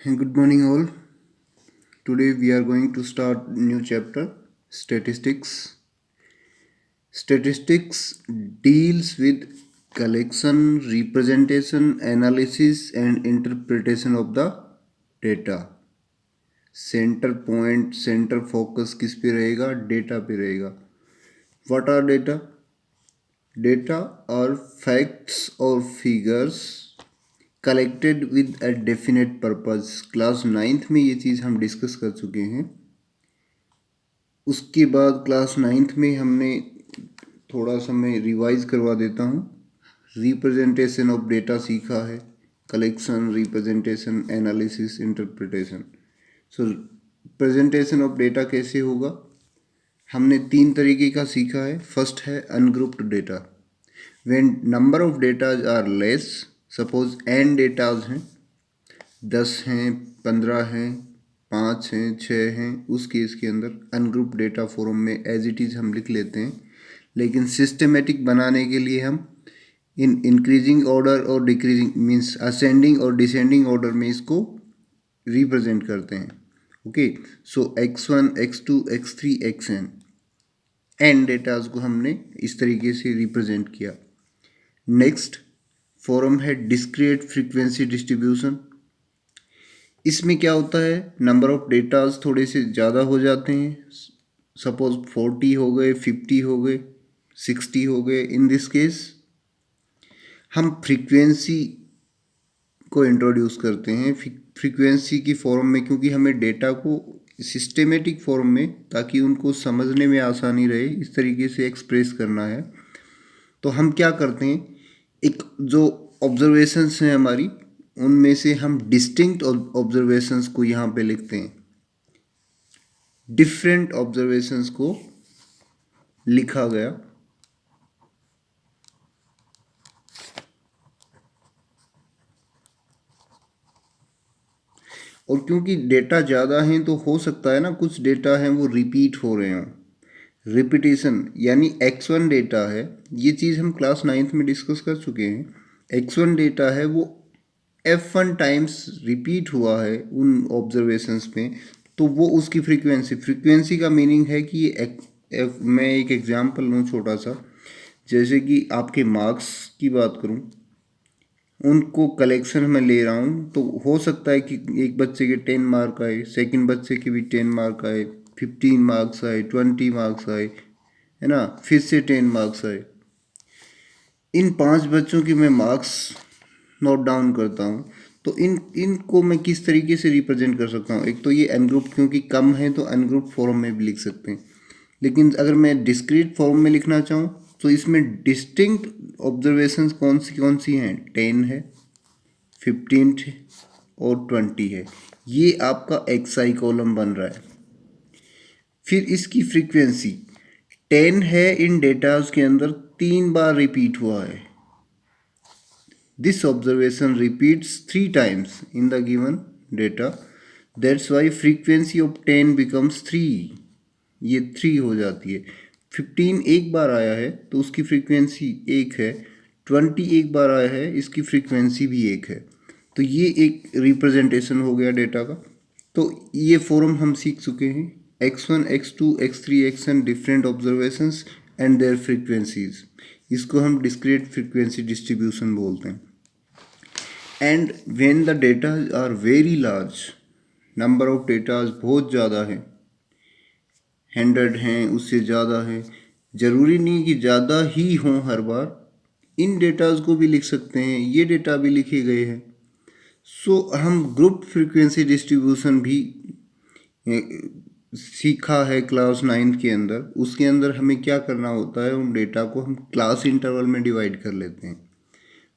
Good morning, all. Today we are going to start new chapter, statistics. Statistics deals with collection, representation, analysis, and interpretation of the data. Centre point, centre focus किस पे रहेगा? Data पे रहेगा. What are data? Data are facts or figures collected with a definite purpose. Class 9th में ये चीज़ हम discuss कर चुके हैं. उसके बाद क्लास 9th में हमने थोड़ा सा मैं रिवाइज करवा देता हूँ. रिप्रेजेंटेशन ऑफ डेटा सीखा है, collection, representation, analysis, interpretation. So presentation of data कैसे होगा? हमने 3 तरीके का सीखा है. फर्स्ट है ungrouped data. When number of datas are less, suppose n datas हैं, 10 हैं, 15 हैं, 5 हैं, 6 हैं, उस केस के अंदर अनग्रुप डेटा फॉर्म में एज इट इज़ हम लिख लेते हैं. लेकिन सिस्टमेटिक बनाने के लिए हम इन इंक्रीजिंग ऑर्डर और डिक्रीजिंग मीन्स असेंडिंग और डिसेंडिंग ऑर्डर में इसको रिप्रेजेंट करते हैं. Okay, so x1, x2, x3, xn n datas को हमने इस तरीके से रिप्रेजेंट किया. नेक्स्ट फॉर्म है डिस्क्रीट फ्रीक्वेंसी डिस्ट्रीब्यूशन. इसमें क्या होता है, नंबर ऑफ डेटाज थोड़े से ज़्यादा हो जाते हैं. सपोज 40 हो गए, 50 हो गए, 60 हो गए. इन दिस केस हम फ्रीक्वेंसी को इंट्रोड्यूस करते हैं फ्रीक्वेंसी की फॉर्म में, क्योंकि हमें डेटा को सिस्टेमेटिक फॉर्म में, ताकि उनको समझने में आसानी रहे, इस तरीके से एक्सप्रेस करना है. तो हम क्या करते हैं, एक जो ऑब्जर्वेशंस हैं हमारी, उनमें से हम डिस्टिंक्ट ऑब्जर्वेशंस को यहाँ पे लिखते हैं. डिफरेंट ऑब्जर्वेशंस को लिखा गया. और क्योंकि डेटा ज़्यादा हैं तो हो सकता है ना कुछ डेटा हैं वो रिपीट हो रहे हों. रिपीटिशन यानी x1 डेटा है, ये चीज़ हम क्लास 9th में डिस्कस कर चुके हैं. x1 डेटा है वो f1 टाइम्स रिपीट हुआ है उन ऑब्जर्वेशंस में, तो वो उसकी फ्रीक्वेंसी का मीनिंग है कि ये मैं एक एग्जांपल लूँ छोटा सा. जैसे कि आपके मार्क्स की बात करूँ, उनको कलेक्शन में ले रहा हूँ, तो हो सकता है कि एक बच्चे के 10 मार्क आए, सेकंड बच्चे के भी 10 मार्क आए, 15 मार्क्स आए, 20 मार्क्स आए, है ना, फिर से 10 मार्क्स आए. इन 5 बच्चों की मैं मार्क्स नोट डाउन करता हूँ. तो इनको मैं किस तरीके से रिप्रेजेंट कर सकता हूँ? एक तो ये अनग्रुप, क्योंकि कम है तो अनग्रुप फॉर्म में भी लिख सकते हैं. लेकिन अगर मैं डिस्क्रीट फॉर्म में लिखना चाहूँ तो इसमें डिस्टिंक्ट ऑब्जर्वेशंस कौन सी हैं? 10 है, 15 है और 20 है. ये आपका एक्सआई कॉलम बन रहा है. फिर इसकी फ्रीक्वेंसी 10 है, इन डेटाज के अंदर 3 बार रिपीट हुआ है. This observation repeats 3 times in the given data. That's why frequency of 10 becomes 3. ये 3 हो जाती है. 15 एक बार आया है तो उसकी फ्रीक्वेंसी 1 है. 20 एक बार आया है, इसकी फ्रीक्वेंसी भी 1 है. तो ये एक रिप्रेजेंटेशन हो गया डेटा का. तो ये फॉर्म हम सीख चुके हैं. x1, x2, x3, xn different observations and their frequencies. इसको हम डिस्क्रीट फ्रीक्वेंसी डिस्ट्रीब्यूशन बोलते हैं. And when the data are very large, number of datas बहुत ज़्यादा है, 100 हैं, उससे ज़्यादा है, ज़रूरी नहीं कि ज़्यादा ही हों हर बार. इन डेटाज को भी लिख सकते हैं, ये डेटा भी लिखे गए हैं. सो हम ग्रुप फ्रीक्वेंसी डिस्ट्रीब्यूशन भी सीखा है क्लास 9th के अंदर. उसके अंदर हमें क्या करना होता है, उन डेटा को हम क्लास इंटरवल में डिवाइड कर लेते हैं,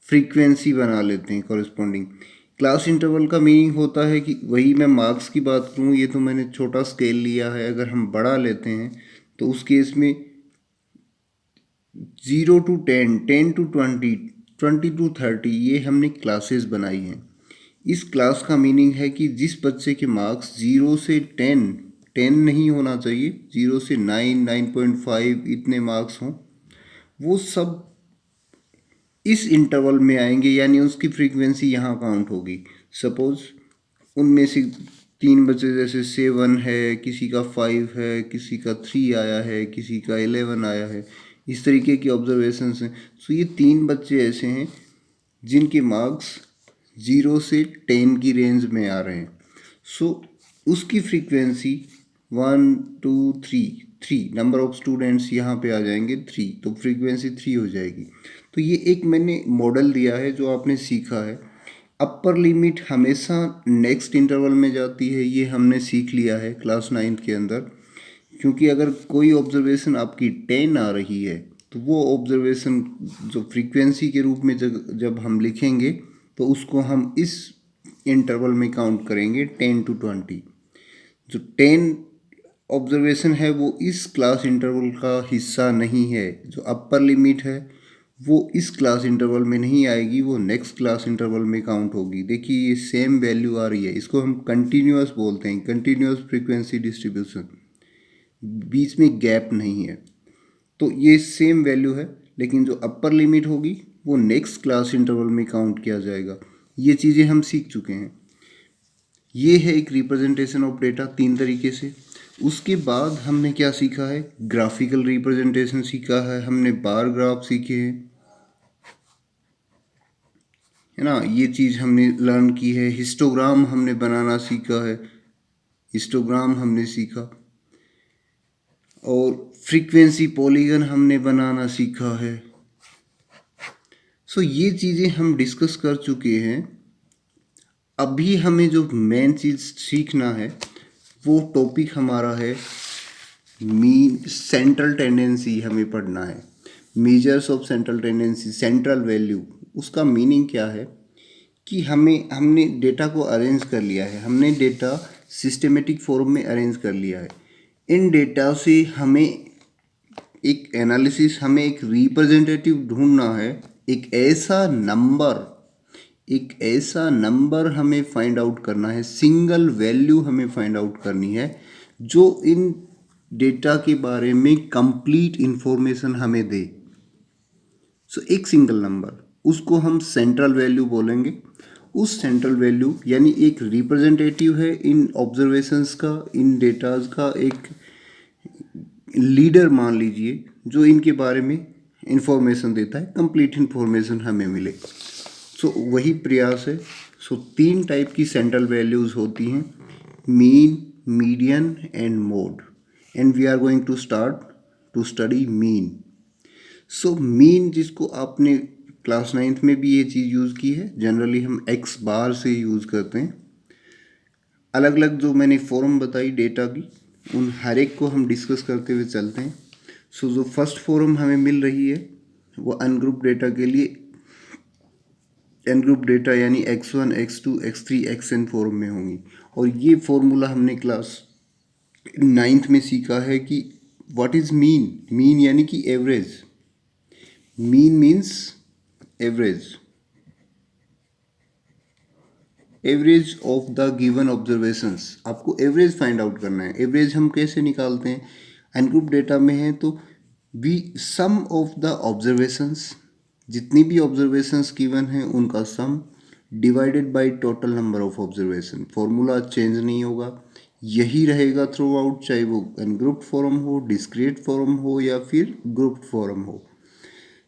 फ्रीक्वेंसी बना लेते हैं कॉरस्पॉन्डिंग. क्लास इंटरवल का मीनिंग होता है कि वही मैं मार्क्स की बात करूँ, ये तो मैंने छोटा स्केल लिया है. अगर हम बड़ा लेते हैं तो उस केस में 0 to 10, 10 to 20, 20 to 30 ये हमने क्लासेस बनाई हैं. इस क्लास का मीनिंग है कि जिस बच्चे के मार्क्स 0 से 10, 10 नहीं होना चाहिए, 0 से 9, 9.5 इतने मार्क्स हों, वो सब इस इंटरवल में आएंगे, यानी उसकी फ्रीक्वेंसी यहाँ काउंट होगी. सपोज उनमें से 3 बच्चे जैसे 7 है, किसी का 5 है, किसी का 3 आया है, किसी का 11 आया है, इस तरीके की ऑब्जर्वेशंस हैं। सो ये 3 बच्चे ऐसे हैं जिनके मार्क्स 0 से 10 की रेंज में आ रहे हैं। सो उसकी फ्रीक्वेंसी 1 2 3 नंबर ऑफ स्टूडेंट्स यहाँ पे आ जाएंगे 3, तो फ्रीक्वेंसी 3 हो जाएगी। तो ये एक मैंने मॉडल दिया है जो आपने सीखा है। अपर लिमिट हमेशा नेक्स्ट इंटरवल में जाती है, ये हमने सीख लिया है क्लास 9th के अंदर। क्योंकि अगर कोई ऑब्जर्वेशन आपकी 10 आ रही है तो वो ऑब्जर्वेशन जो फ्रीक्वेंसी के रूप में जब हम लिखेंगे तो उसको हम इस इंटरवल में काउंट करेंगे 10 to 20। जो 10 ऑब्जर्वेशन है वो इस क्लास इंटरवल का हिस्सा नहीं है। जो अपर लिमिट है वो इस क्लास इंटरवल में नहीं आएगी, वो नेक्स्ट क्लास इंटरवल में काउंट होगी। देखिए ये सेम वैल्यू आ रही है, इसको हम कंटिन्यूअस बोलते हैं, कंटिन्यूअस फ्रीक्वेंसी डिस्ट्रीब्यूशन, बीच में गैप नहीं है। तो ये सेम वैल्यू है, लेकिन जो अपर लिमिट होगी वो नेक्स्ट क्लास इंटरवल में काउंट किया जाएगा। ये चीज़ें हम सीख चुके हैं। ये है एक रिप्रेजेंटेशन ऑफ डेटा 3 तरीके से। उसके बाद हमने क्या सीखा है, ग्राफिकल रिप्रेजेंटेशन सीखा है, हमने बार ग्राफ सीखे हैं, है ना। ये चीज़ हमने लर्न की है। हिस्टोग्राम हमने बनाना सीखा है, हिस्टोग्राम हमने सीखा। और फ्रीक्वेंसी पॉलीगन हमने बनाना सीखा है। सो ये चीज़ें हम डिस्कस कर चुके हैं। अभी हमें जो मेन चीज़ सीखना है वो टॉपिक हमारा है मीन सेंट्रल टेंडेंसी। हमें पढ़ना है measures of central tendency, central value. उसका मीनिंग क्या है कि हमने डेटा को अरेंज कर लिया है, हमने डेटा सिस्टमेटिक फॉर्म में अरेंज कर लिया है। इन डेटा से हमें एक एनालिसिस, हमें एक रिप्रेजेंटेटिव ढूंढना है, एक ऐसा नंबर हमें फाइंड आउट करना है, सिंगल वैल्यू हमें फाइंड आउट करनी है जो इन डेटा के बारे में कंप्लीट इंफॉर्मेशन हमें दे। सो एक सिंगल नंबर, उसको हम सेंट्रल वैल्यू बोलेंगे। उस सेंट्रल वैल्यू यानी एक रिप्रेजेंटेटिव है इन ऑब्जर्वेशंस का, इन डेटाज का एक लीडर मान लीजिए, जो इनके बारे में इंफॉर्मेशन देता है, कंप्लीट इंफॉर्मेशन हमें मिले। सो वही प्रयास है। सो 3 टाइप की सेंट्रल वैल्यूज़ होती हैं, mean, median and mode. And we are going to start to study mean. So mean, जिसको आपने क्लास 9th में भी ये चीज़ यूज़ की है, जनरली हम एक्स बार से यूज़ करते हैं। अलग अलग जो मैंने फॉर्म बताई डेटा की, उन हर एक को हम डिस्कस करते हुए चलते हैं। सो जो फर्स्ट फॉर्म हमें मिल रही है वो अनग्रुप डेटा के लिए एनग्रुप डेटा यानी x1, x2, x3, xn form में होंगी। और ये फॉर्मूला हमने क्लास 9th में सीखा है कि व्हाट इज़ मीन। मीन यानी कि average, mean means average, average of the given observations. आपको एवरेज फाइंड आउट करना है। एवरेज हम कैसे निकालते हैं, अनग्रुप डेटा में है तो we sum of the observations, जितनी भी ऑब्जर्वेशंस गिवन हैं उनका sum divided by total number of observation. Formula change नहीं होगा, यही रहेगा थ्रू आउट, चाहे वो अनग्रुप्ड फॉर्म हो, डिस्क्रीट फॉर्म हो या फिर ग्रुप्ड फॉर्म हो।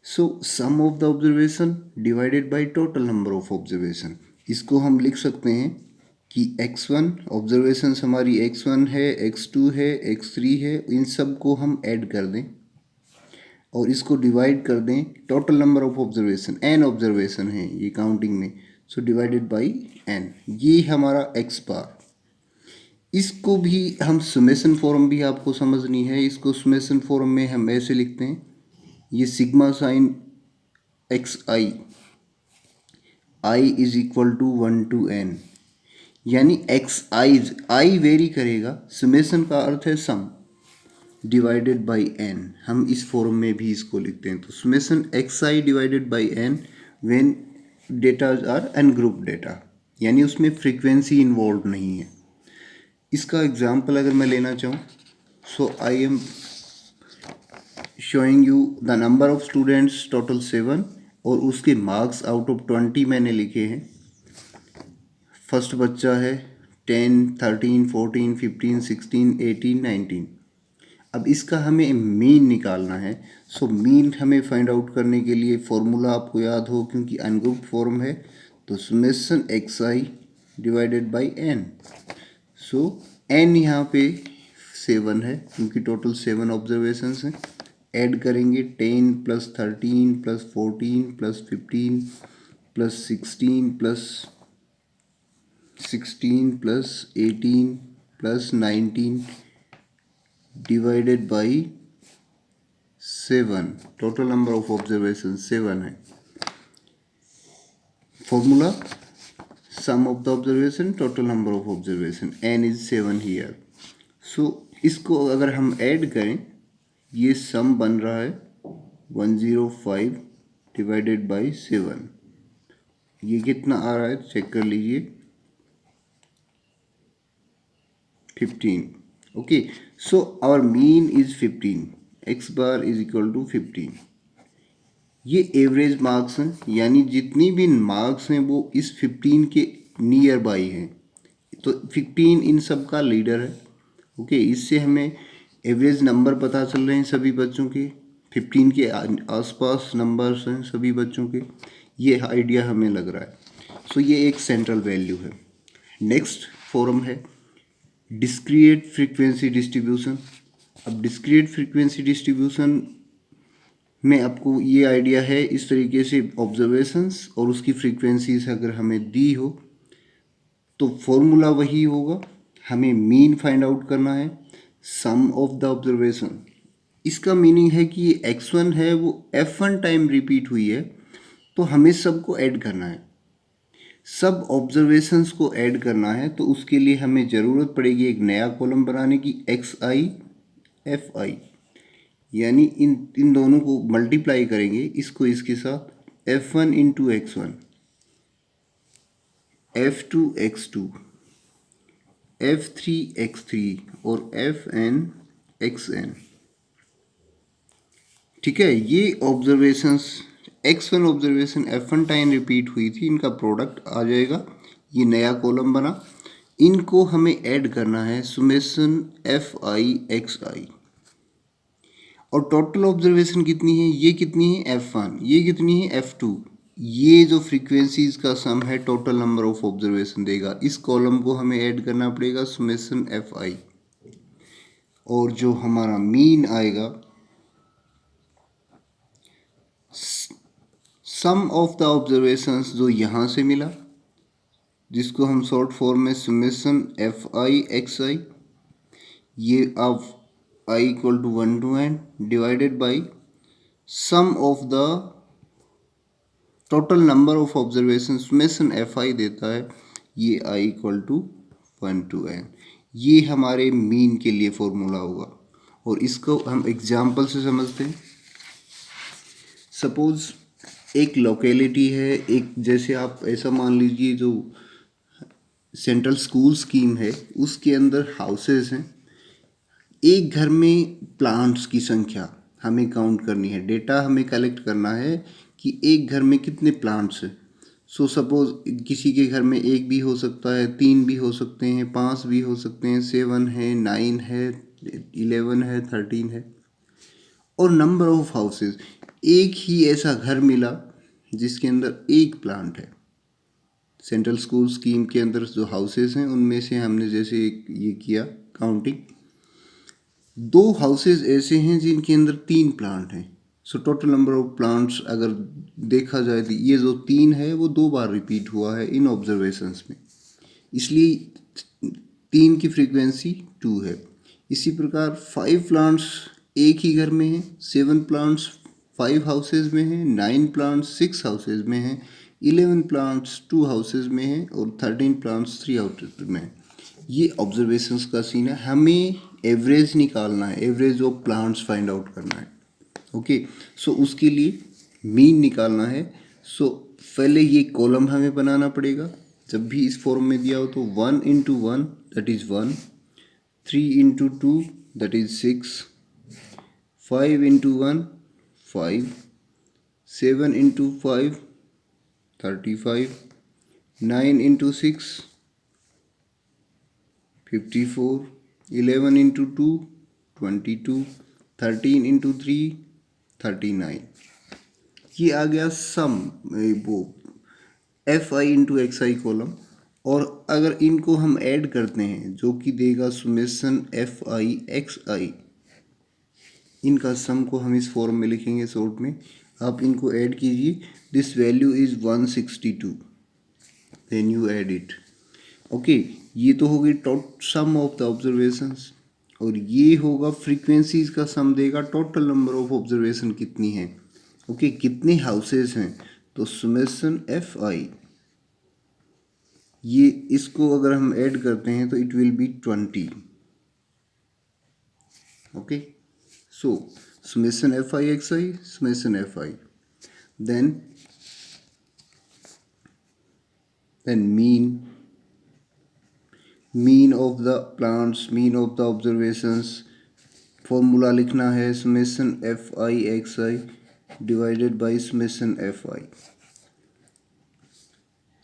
So sum of the observation divided by total number of observation. इसको हम लिख सकते हैं कि x1 ऑब्जर्वेशन हमारी x1 है, x2 है, x3 है, इन सब को हम ऐड कर दें और इसको डिवाइड कर दें total number of observation, n observation है ये काउंटिंग में, सो डिवाइडेड बाय n। ये हमारा x बार। इसको भी हम सुमेशन फॉर्म भी आपको समझनी है। इसको सुमेशन फॉर्म में हम ऐसे लिखते हैं, ये sigma sign xi, i is equal to 1 to n, यानी i वेरी करेगा, सुमेशन का अर्थ है सम, डिवाइडेड बाई n। हम इस फॉर्म में भी इसको लिखते हैं। तो summation xi divided by n when data are ungroup data, यानी उसमें फ्रीक्वेंसी इन्वॉल्व नहीं है। इसका एग्जांपल अगर मैं लेना चाहूँ, so I am showing you the number of students total 7 और उसके मार्क्स आउट ऑफ 20 मैंने लिखे हैं। फर्स्ट बच्चा है 10, 13, 14, 15, 16, 18, 19। अब इसका हमें मीन निकालना है। सो मीन हमें फाइंड आउट करने के लिए फॉर्मूला आपको याद हो, क्योंकि अनग्रुप्ड फॉर्म है, तो summation x i divided by n. So n यहाँ पे 7 है, क्योंकि टोटल 7 ऑब्जर्वेशंस हैं। ऐड करेंगे 10 + 13 + 14 + 15 + 16 + 18 + 19 divided by 7। Total number of observation 7 है। Formula sum of the observation total number of observation, n is 7 here. So इसको अगर हम ऐड करें, ये सम बन रहा है 105 डिवाइडेड बाई 7। ये कितना आ रहा है चेक कर लीजिए, 15। Okay, so our mean is 15, x bar is equal to 15। ये एवरेज मार्क्स हैं, यानी जितनी भी मार्क्स हैं वो इस 15 के नियर बाई हैं। तो 15 इन सब का लीडर है। ओके, इससे हमें एवरेज नंबर पता चल रहे हैं सभी बच्चों के, 15 के आसपास नंबर्स हैं सभी बच्चों के, ये आइडिया हमें लग रहा है। सो ये एक सेंट्रल वैल्यू है। नेक्स्ट फॉर्म है डिस्क्रीट फ्रीक्वेंसी डिस्ट्रीब्यूशन। अब डिस्क्रीट फ्रीक्वेंसी डिस्ट्रीब्यूशन में आपको ये आइडिया है, इस तरीके से ऑब्जर्वेशंस और उसकी फ्रीक्वेंसीज अगर हमें दी हो तो फॉर्मूला वही होगा, हमें मीन फाइंड आउट करना है, सम ऑफ द ऑब्जर्वेशन। इसका मीनिंग है कि ये x1 है वो f1 टाइम रिपीट हुई है, तो हमें सबको ऐड करना है, सब ऑब्जर्वेशंस को ऐड करना है। तो उसके लिए हमें ज़रूरत पड़ेगी एक नया कॉलम बनाने की, xi fi, यानी इन दोनों को मल्टीप्लाई करेंगे इसको इसके साथ, f1 into x1, f2 x2, f3 x3 और fn xn। ठीक है, ये observations x1 observation f1 time repeat हुई थी, इनका प्रोडक्ट आ जाएगा, ये नया कॉलम बना। इनको हमें ऐड करना है, सुमेशन fi xi। और टोटल ऑब्जर्वेशन कितनी है, ये कितनी है f1, ये कितनी है f2। ये जो फ्रीक्वेंसीज का सम है टोटल नंबर ऑफ ऑब्जर्वेशन देगा। इस कॉलम को हमें ऐड करना पड़ेगा, सुमेशन fi। और जो हमारा मीन आएगा, सम ऑफ द ऑब्जर्वेशंस जो यहाँ से मिला, जिसको हम शॉर्ट फॉर्म में सुमेशन fi xi, ये अब i = 1 to n divided by sum of the total number of observation, summation fi देता है, ये i = 1 to n। ये हमारे मीन के लिए फॉर्मूला होगा। और इसको हम एग्जाम्पल से समझते हैं। सपोज एक लोकेलिटी है, एक जैसे आप ऐसा मान लीजिए जो सेंट्रल स्कूल स्कीम है उसके अंदर हाउसेस हैं। एक घर में प्लांट्स की संख्या हमें काउंट करनी है, डेटा हमें कलेक्ट करना है कि एक घर में कितने प्लांट्स हैं। सो सपोज किसी के घर में एक भी हो सकता है, 3 भी हो सकते हैं, 5 भी हो सकते हैं, 7 है, 9 है, 11 है, 13 है। और नंबर ऑफ हाउसेस, एक ही ऐसा घर मिला जिसके अंदर एक प्लांट है। सेंट्रल स्कूल स्कीम के अंदर जो हाउसेस हैं उनमें से हमने जैसे ये किया काउंटिंग, 2 हाउसेस ऐसे हैं जिनके अंदर 3 प्लांट हैं। So total number of plants अगर देखा जाए तो ये जो 3 है वो 2 बार रिपीट हुआ है इन ऑब्जर्वेशंस में, इसलिए 3 की फ्रीक्वेंसी 2 है। इसी प्रकार 5 प्लांट्स एक ही घर में हैं, 7 प्लांट्स 5 हाउसेज में हैं, 9 प्लांट्स 6 हाउसेज में हैं, 11 प्लांट्स 2 हाउसेज में हैं और 13 प्लांट्स 3 हाउसेज में हैं। ये ऑब्जर्वेशंस का सीन है। हमें एवरेज निकालना है, average of plants find out करना है। ओके, सो उसके लिए मीन निकालना है। सो पहले ये कॉलम हमें बनाना पड़ेगा, जब भी इस फॉर्म में दिया हो तो 1 × 1 that is 1, 3 × 2 that is 6, 5 × 1 5, 7 × 5 35, 9 × 6 54, 11 into 2, 22, 13 into 3, 39। ये आ गया सम, वो F I into x I column. और अगर इनको हम ऐड करते हैं जो कि देगा सुमेसन एफ आई एक्स आई, इनका सम को हम इस फॉर्म में लिखेंगे शॉर्ट में। आप इनको ऐड कीजिए, this value is 162, then you add it. Okay, ये तो होगी सम ऑफ द ऑब्जर्वेशंस, और ये होगा फ्रीक्वेंसीज का सम देगा टोटल नंबर ऑफ ऑब्जर्वेशन कितनी है। ओके, कितने हाउसेस हैं, तो सुमेसन एफ आई, ये इसको अगर हम ऐड करते हैं तो it will be 20। Okay, so summation fi xi, summation fi, then mean of the plants, mean of the observations, formula लिखना है summation fi xi divided by summation fi।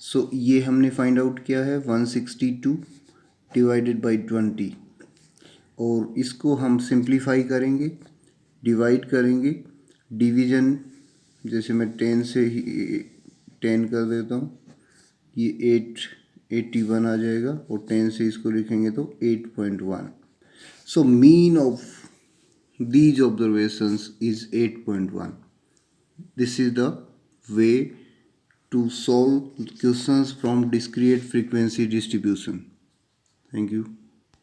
सो ये हमने फाइंड आउट किया है 162 डिवाइडेड बाई 20, और इसको हम simplify करेंगे, डिवाइड करेंगे, डिवीज़न जैसे मैं 10 से ही 10 कर देता हूँ, ये 81 आ जाएगा, और 10 से इसको लिखेंगे तो 8.1। So mean of these observations is 8.1। This is the way to solve questions from discrete frequency distribution. Thank you.